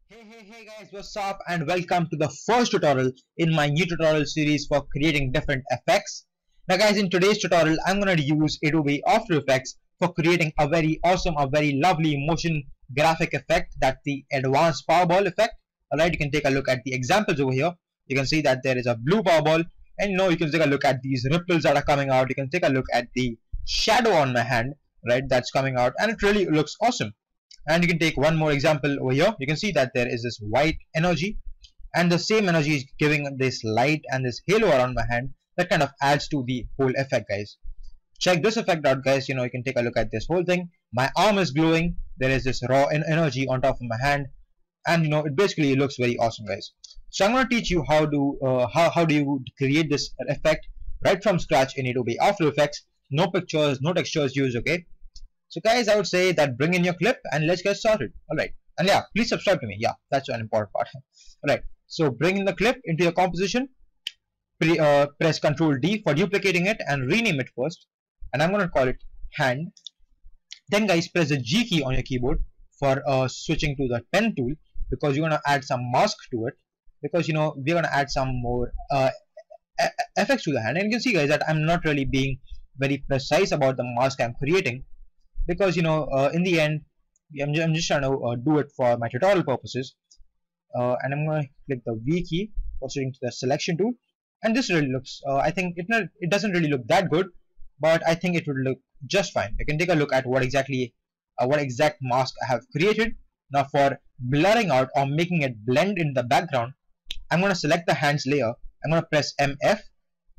Hey guys, what's up and welcome to the first tutorial in my new tutorial series for creating different effects. Now guys, in today's tutorial I'm going to use Adobe After Effects for creating a very awesome, a very lovely motion graphic effect, that's the advanced Powerball effect. Alright, you can take a look at the examples over here. You can see that there is a blue Powerball, and you can take a look at these ripples that are coming out. You can take a look at the shadow on my hand, right, that's coming out, and it really looks awesome. And you can take one more example over here. You can see that there is this white energy, and the same energy is giving this light and this halo around my hand that kind of adds to the whole effect, guys. Check this effect out, guys. You can take a look at this whole thing. My arm is glowing. There is this raw energy on top of my hand, and it basically looks very awesome, guys. So I'm going to teach you how do you create this effect right from scratch in Adobe After Effects. No pictures, no textures used, okay? So guys, I would say that bring in your clip and let's get started. Alright, and yeah, please subscribe to me. Yeah, that's an important part. Alright, so bring in the clip into your composition. Press Ctrl D for duplicating it and rename it first. And I'm going to call it hand. Then guys, press the G key on your keyboard for switching to the pen tool, because you're going to add some mask to it, because we're going to add some more effects to the hand. And you can see, guys, that I'm not really being very precise about the mask I'm creating, because in the end I'm just trying to do it for my tutorial purposes. And I'm going to click the V key for switching to the selection tool, and this really looks I think it doesn't really look that good, but I think it would look just fine. You can take a look at what exact mask I have created. Now for blurring out or making it blend in the background, I'm going to select the hands layer. I'm going to press MF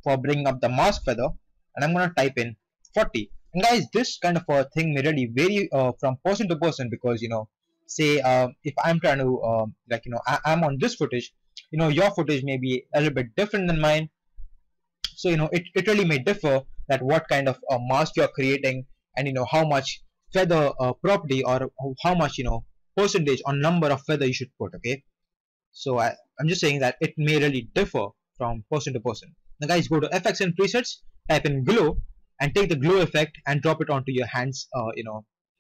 for bringing up the mask feather, and I'm going to type in 40. And guys, this kind of a thing may really vary from person to person, because say if I'm trying to I'm on this footage, your footage may be a little bit different than mine. So it really may differ that what kind of mask you're creating, and how much feather property, or how much percentage or number of feather you should put. Okay, so I'm just saying that it may really differ from person to person. Now guys, go to effects and presets, type in glow, and take the glow effect and drop it onto your hands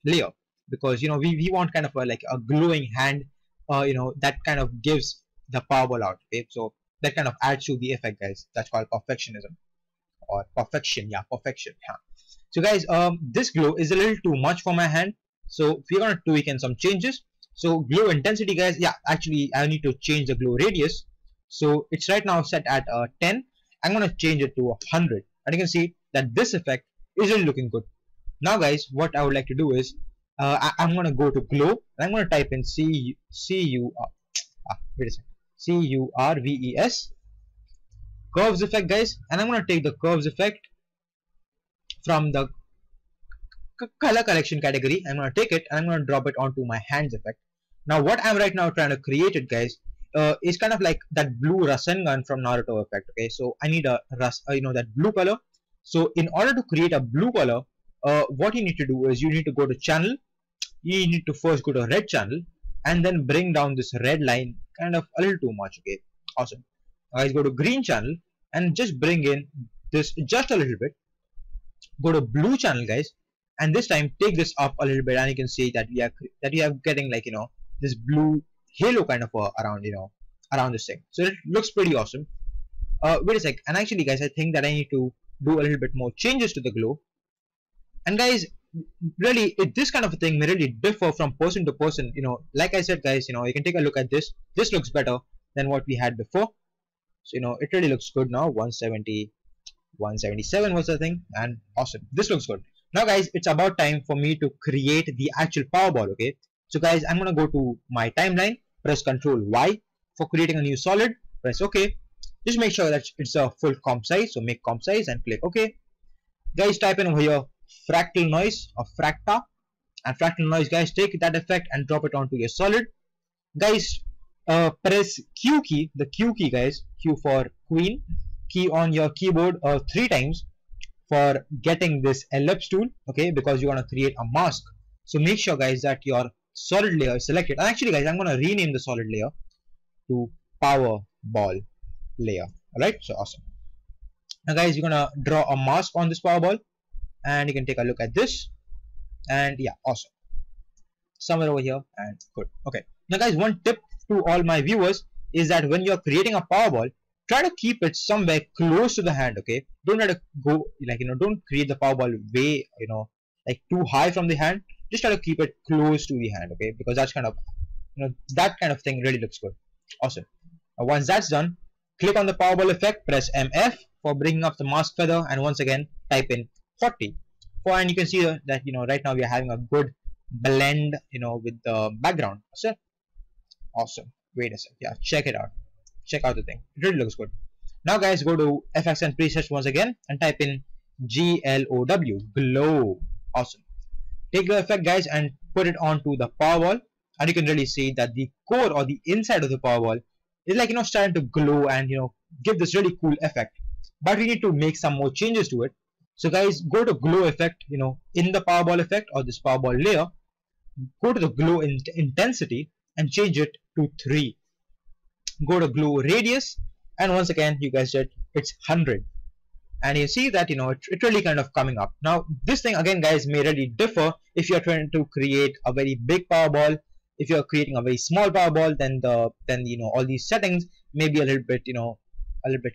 layer, because we want kind of like a glowing hand, that kind of gives the Powerball out. Okay, so that kind of adds to the effect, guys. That's called perfectionism, or perfection. Yeah, perfection. Yeah. So guys, this glow is a little too much for my hand, so we're gonna tweak in some changes. So glow intensity, guys, yeah, actually I need to change the glow radius. So it's right now set at 10. I'm gonna change it to 100, and you can see that this effect is really looking good. Now guys, what I would like to do is I'm gonna go to glow, and I'm gonna type in CURVES curves effect, guys, and I'm gonna take the curves effect from the color collection category. I'm gonna take it and I'm gonna drop it onto my hands effect. Now what I'm right now trying to create it, guys, is kind of like that blue Rasengan from Naruto effect. Okay, so I need a that blue color. So in order to create a blue color, what you need to do is you need to go to channel. You need to first go to red channel, and then bring down this red line kind of a little too much. Okay, awesome. Guys, go to green channel and just bring in this just a little bit. Go to blue channel, guys, and this time take this up a little bit, and you can see that we are getting like this blue halo kind of around this thing. So it looks pretty awesome. Wait a sec, and actually guys, I think that I need to do a little bit more changes to the glow. And guys, really this kind of a thing may really differ from person to person. Like I said, guys, you can take a look at this. This looks better than what we had before. So it really looks good now. 170, 177 was the thing, and awesome. This looks good. Now guys, it's about time for me to create the actual Powerball. Okay, so guys, I'm gonna go to my timeline, press Ctrl Y for creating a new solid, press OK. Just make sure that it's a full comp size, so make comp size and click OK. Guys, type in over here fractal noise or fracta, and fractal noise, guys, take that effect and drop it onto your solid. Guys, press Q key, the Q key, guys, Q for queen key on your keyboard 3 times for getting this ellipse tool. Okay, because you want to create a mask. So make sure, guys, that your solid layer is selected. And actually, guys, I'm going to rename the solid layer to Powerball layer. Alright, so awesome. Now guys, you're gonna draw a mask on this Powerball, and you can take a look at this, and yeah, awesome. Somewhere over here, and good. Okay, now guys, one tip to all my viewers is that when you're creating a Powerball, try to keep it somewhere close to the hand, okay? Don't try to go, like, don't create the Powerball way, like too high from the hand. Just try to keep it close to the hand, okay? Because that's kind of, that kind of thing really looks good. Awesome. Once that's done, click on the Powerball effect, press MF for bringing up the mask feather, and once again type in 40. And you can see that right now we are having a good blend with the background. Awesome. Wait a sec. Yeah, check it out. Check out the thing. It really looks good. Now guys, go to effects and presets once again and type in GLOW, glow. Awesome. Take the effect guys and put it onto the Powerball, and you can really see that the core or the inside of the Powerball is like starting to glow and give this really cool effect. But we need to make some more changes to it. So guys, go to glow effect, in the Powerball effect or this Powerball layer, go to the glow intensity and change it to 3. Go to glow radius, and once again you guys did it's 100, and you see that it really kind of coming up. Now this thing again guys may really differ if you're trying to create a very big Powerball. If you're creating a very small Powerball, then all these settings may be a little bit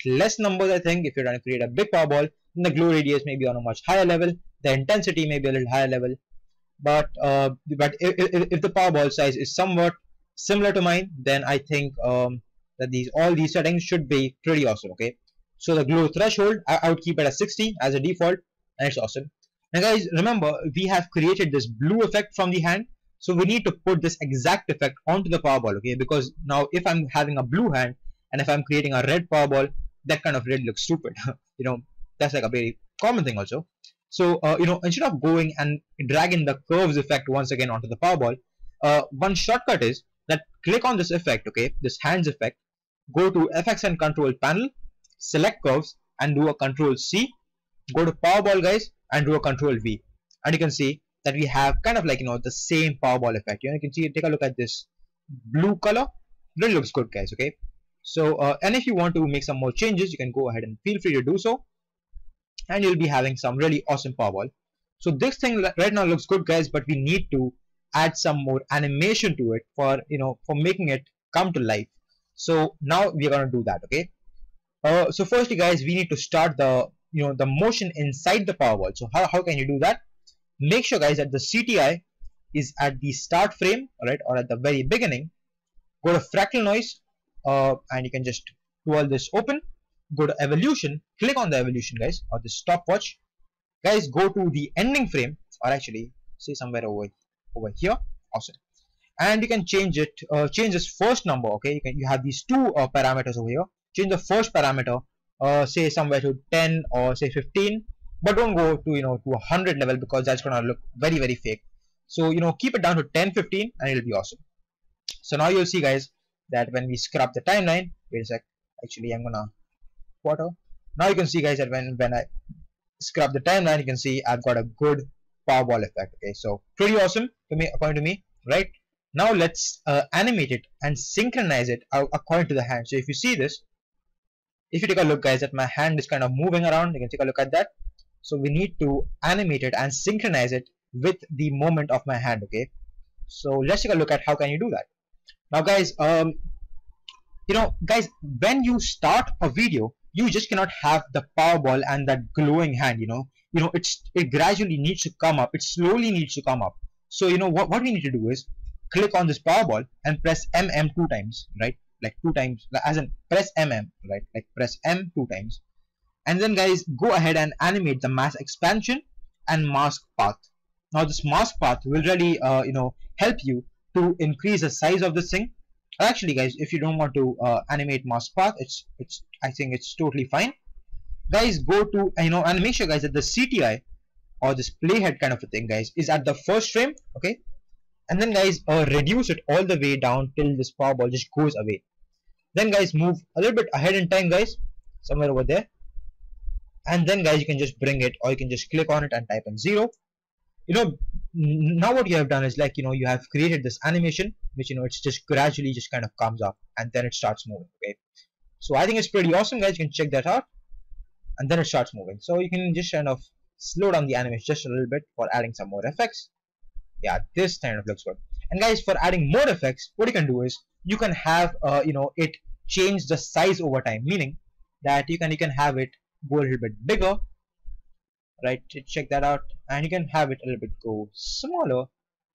less numbers. I think if you're trying to create a big Powerball, then the glow radius may be on a much higher level, the intensity may be a little higher level. But if the Powerball size is somewhat similar to mine, then I think that all these settings should be pretty awesome. Okay, so the glow threshold I would keep it at 60 as a default, and it's awesome. Now guys, remember we have created this blue effect from the hand, so we need to put this exact effect onto the Powerball. Okay, because now if I'm having a blue hand and if I'm creating a red Powerball, that kind of really looks stupid. That's like a very common thing also. So instead of going and dragging the curves effect once again onto the Powerball, one shortcut is that click on this effect, okay, this hands effect, go to effects and control panel, select curves and do a control C, go to Powerball guys and do a control V, and you can see that we have kind of like the same Powerball effect. You can see, take a look at this blue color, really looks good guys. Okay, so and if you want to make some more changes, you can go ahead and feel free to do so, and you'll be having some really awesome Powerball. So this thing right now looks good guys, but we need to add some more animation to it for making it come to life. So now we are going to do that. Okay, so firstly guys, we need to start the the motion inside the Powerball. So how can you do that? Make sure guys that the CTI is at the start frame, right, or at the very beginning. Go to fractal noise, and you can just twirl this open. Go to evolution, click on the evolution guys, or the stopwatch. Guys, go to the ending frame, or actually say somewhere over here. Awesome. And you can change it, change this first number. Okay, you have these two parameters over here. Change the first parameter, say somewhere to 10 or say 15, but don't go to to 100 level, because that's gonna look very, very fake. So keep it down to 10, 15, and it'll be awesome. So now you'll see guys that when we scrub the timeline, wait a sec, actually I'm gonna quarter. Now you can see guys that when I scrub the timeline, you can see I've got a good Powerball effect. Okay, so pretty awesome to me, according to me, right? Now let's animate it and synchronize it according to the hand. So if you see this, if you take a look guys, that my hand is kind of moving around, you can take a look at that. So we need to animate it and synchronize it with the movement of my hand. Okay, so let's take a look at how can you do that. Now guys, guys, when you start a video, you just cannot have the Powerball and that glowing hand. It gradually needs to come up, it slowly needs to come up. So what we need to do is click on this Powerball and press MM 2 times, right? Like 2 times, as in press MM, right? Like press M 2 times, and then guys go ahead and animate the mask expansion and mask path. Now this mask path will really help you to increase the size of this thing. Actually guys, if you don't want to animate mask path, I think it's totally fine. Guys, go to and make sure guys that the CTI or this playhead kind of a thing guys is at the first frame. Okay, and then guys reduce it all the way down till this Powerball just goes away. Then guys move a little bit ahead in time guys, somewhere over there, and then guys you can just bring it, or you can just click on it and type in 0. Now what you have done is like you have created this animation which it's just gradually just kind of comes up and then it starts moving. Okay, so I think it's pretty awesome guys, you can check that out, and then it starts moving. So you can just kind of slow down the animation just a little bit for adding some more effects. Yeah, this kind of looks good. And guys, for adding more effects, what you can do is you can have it change the size over time, meaning that you can have it go a little bit bigger, right? Check that out. And you can have it a little bit go smaller,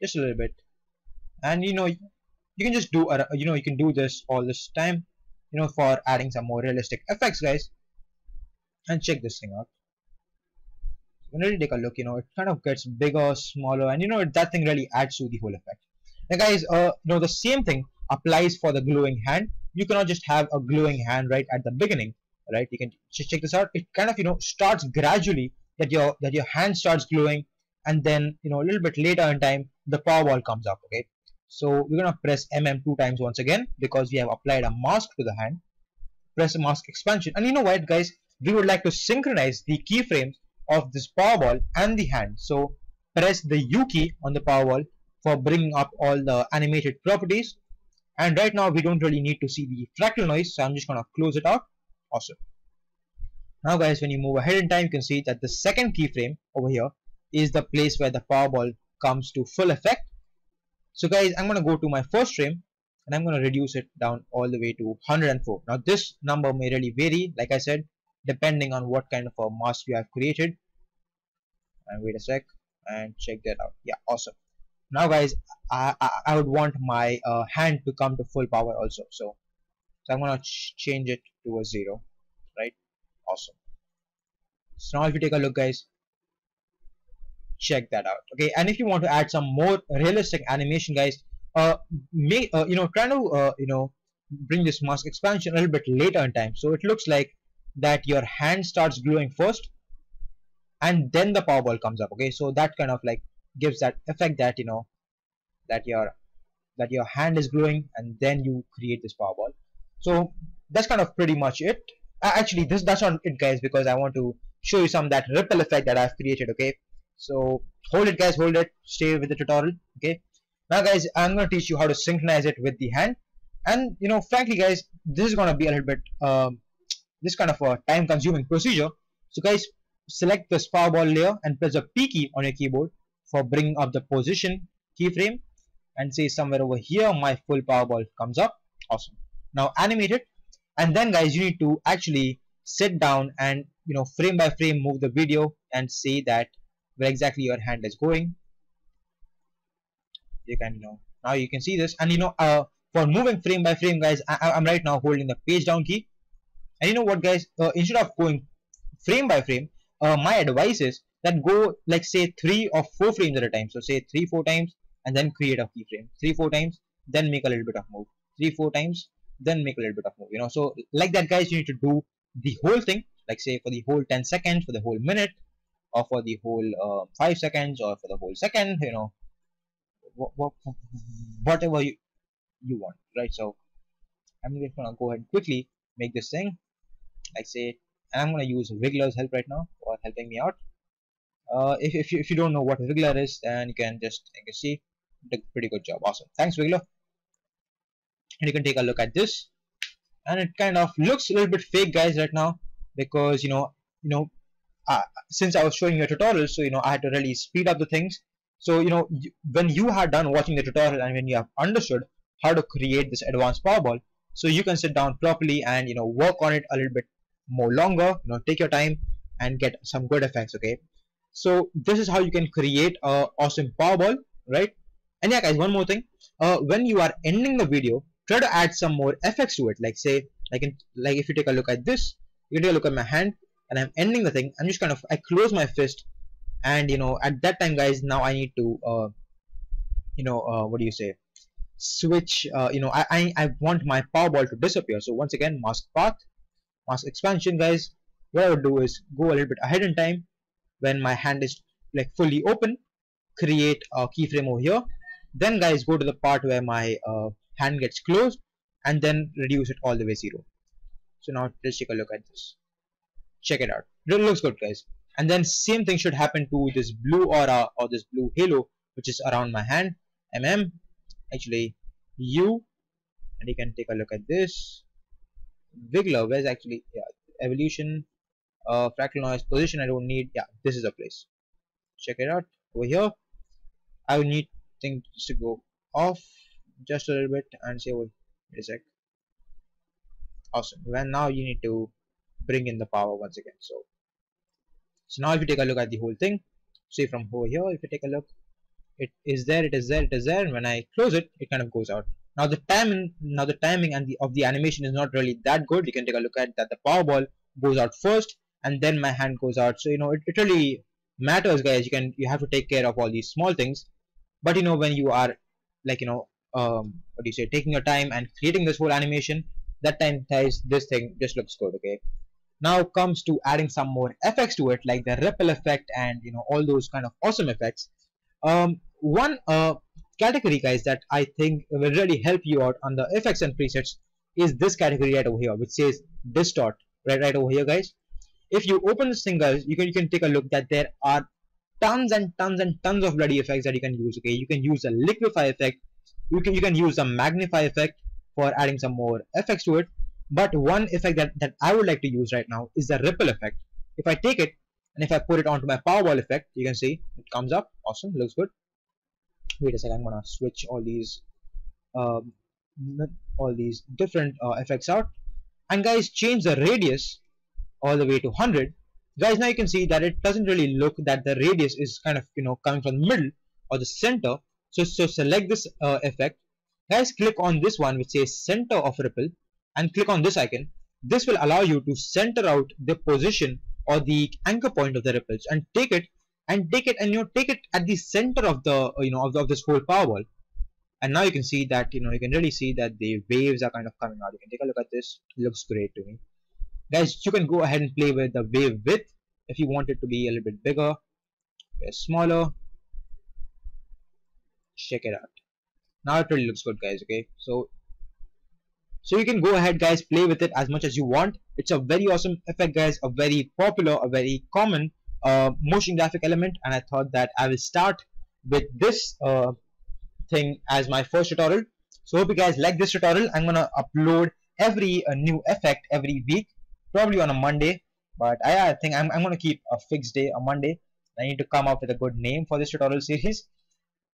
just a little bit. And you can just do you can do this all this time, for adding some more realistic effects, guys. And check this thing out. You can really take a look. It kind of gets bigger, smaller, and that thing really adds to the whole effect. Now guys, the same thing applies for the glowing hand. You cannot just have a glowing hand right at the beginning, right? You can just check this out. It kind of starts gradually, that your hand starts glowing, and then a little bit later in time the Powerball comes up. Okay, so we're gonna press MM 2 times once again because we have applied a mask to the hand. Press a mask expansion, and you know what, guys? We would like to synchronize the keyframes of this Powerball and the hand. So press the U key on the Powerball for bringing up all the animated properties. And right now we don't really need to see the fractal noise, so I'm just gonna close it out. Awesome. Now guys, when you move ahead in time, you can see that the second keyframe over here is the place where the Powerball comes to full effect. So guys, I'm gonna go to my first frame and I'm gonna reduce it down all the way to 104. Now this number may really vary, like I said, depending on what kind of a mask you have created. And wait a sec and check that out. Yeah, awesome. Now guys, I would want my hand to come to full power also, so I'm gonna change it to a 0, right? Awesome. So now if you take a look, guys, check that out. Okay, and if you want to add some more realistic animation, guys, try to bring this mask expansion a little bit later in time, so it looks like that your hand starts glowing first and then the Powerball comes up. Okay, so that kind of like gives that effect that that your hand is glowing and then you create this Powerball. So that's kind of pretty much it. Actually, that's not it, guys, because I want to show you some of that ripple effect that I've created. Okay, so hold it, guys, hold it, stay with the tutorial. Okay, now guys, I'm going to teach you how to synchronize it with the hand. And frankly, guys, this is going to be a little bit this kind of a time consuming procedure. So guys, select the Powerball layer and press the P key on your keyboard for bringing up the position keyframe, and say somewhere over here my full Powerball comes up. Awesome. Now animate it, and then guys, you need to actually sit down and frame by frame move the video and say that where exactly your hand is going. You can now you can see this, and for moving frame by frame, guys, I'm right now holding the page down key. And you know what, guys, instead of going frame by frame, my advice is that go like say 3 or 4 frames at a time. So say 3-4 times and then create a keyframe. 3-4 times, then make a little bit of move. 3-4 times, then make a little bit of move. So like that, guys, you need to do the whole thing, like say for the whole 10 seconds, for the whole minute, or for the whole 5 seconds, or for the whole second. Whatever you want, right? So I'm just gonna go ahead and quickly make this thing, like say, and I'm gonna use Wiggler's help right now for helping me out. If you don't know what Wiggler is, then you can see, did a pretty good job. Awesome, thanks Wiggler. And you can take a look at this, and it kind of looks a little bit fake, guys, right now, because since I was showing you a tutorial, so I had to really speed up the things. So when you are done watching the tutorial and when you have understood how to create this advanced Powerball, so you can sit down properly and work on it a little bit more longer. Take your time and get some good effects. Okay, so this is how you can create a awesome Powerball, right? And yeah, guys, one more thing, when you are ending the video, try to add some more effects to it. Like say, like if you take a look at this, you take a look at my hand and I'm ending the thing, I'm just I close my fist, and at that time, guys, now I need to what do you say, switch. I want my Powerball to disappear. So once again, mask path, mask expansion, guys. What I would do is go a little bit ahead in time when my hand is like fully open, create a keyframe over here, then guys go to the part where my hand gets closed, and then reduce it all the way 0. So now let's take a look at this. Check it out, it looks good, guys. And then same thing should happen to this blue aura or this blue halo which is around my hand. Actually U, and you can take a look at this. Wiggler, where's actually, yeah, evolution, fractal noise, position, I don't need. Yeah, this is a place. Check it out over here. I would need things to go off just a little bit and say, wait a sec. Awesome. Well, now you need to bring in the power once again. So now if you take a look at the whole thing, say from over here, if you take a look, it is there, it is there, it is there, and when I close it, it kind of goes out. Now the timing and of the animation is not really that good. You can take a look at that. The Powerball goes out first, and then my hand goes out. So it really matters, guys. You have to take care of all these small things. But when you are like what do you say, taking your time and creating this whole animation, that time, guys, this thing just looks good. Okay. Now comes to adding some more effects to it, like the ripple effect and all those kind of awesome effects. One category, guys, that I think will really help you out on the effects and presets is this category right over here, which says distort. Right over here, guys. If you open this thing, guys, you can take a look that there are tons and tons and tons of bloody effects that you can use. Okay, you can use a liquify effect. You can use a magnify effect for adding some more effects to it. But one effect that I would like to use right now is the ripple effect. If I take it and if I put it onto my Powerball effect, you can see it comes up. Awesome, looks good. Wait a second, I'm gonna switch all these different effects out, and guys, change the radius all the way to 100. Guys, now you can see that it doesn't really look that the radius is kind of coming from the middle or the center. So select this effect, guys, click on this one which says center of ripple and click on this icon. This will allow you to center out the position or the anchor point of the ripples and take it and take it at the center of the of this whole Powerball. And now you can see that you can really see that the waves are kind of coming out. You can take a look at this. It looks great to me, guys. You can go ahead and play with the wave width if you want it to be a little bit bigger, smaller. Check it out. Now it really looks good, guys. Okay, so you can go ahead, guys, play with it as much as you want. It's a very awesome effect, guys, a very popular, a very common motion graphic element, and I thought that I will start with this thing as my first tutorial. So hope you guys like this tutorial. I'm gonna upload every new effect every week, probably on a Monday, but I think I'm gonna keep a fixed day on Monday. I need to come up with a good name for this tutorial series.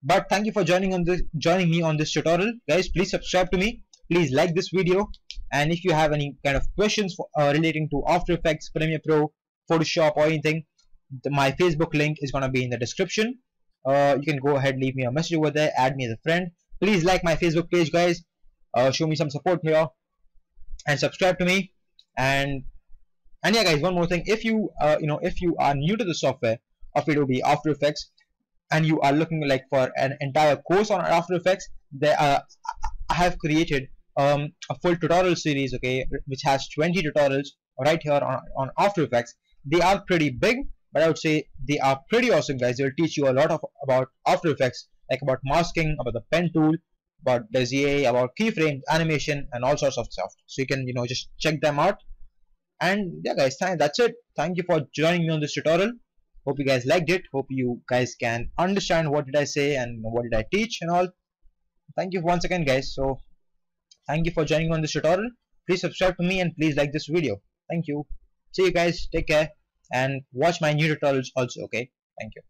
But thank you for joining me on this tutorial, guys. Please subscribe to me. Please like this video, and if you have any kind of questions relating to After Effects, Premiere Pro, Photoshop, or anything, my Facebook link is gonna be in the description. You can go ahead, leave me a message over there, add me as a friend. Please like my Facebook page, guys. Show me some support here, and subscribe to me. And yeah, guys, one more thing. If you if you are new to the software of Adobe After Effects and you are looking like for an entire course on After Effects, I have created a full tutorial series, okay, which has 20 tutorials right here on After Effects. They are pretty big, but I would say they are pretty awesome, guys. They will teach you a lot about After Effects, like about masking, about the pen tool, about Bezier, about keyframes, animation, and all sorts of stuff. So you can just check them out. And yeah, guys, that's it. Thank you for joining me on this tutorial. Hope you guys liked it. Hope you guys can understand what did I say and what did I teach and all. Thank you once again, guys. So thank you for joining me on this tutorial. Please subscribe to me and please like this video. Thank you. See you guys. Take care and watch my new tutorials also. Okay. Thank you.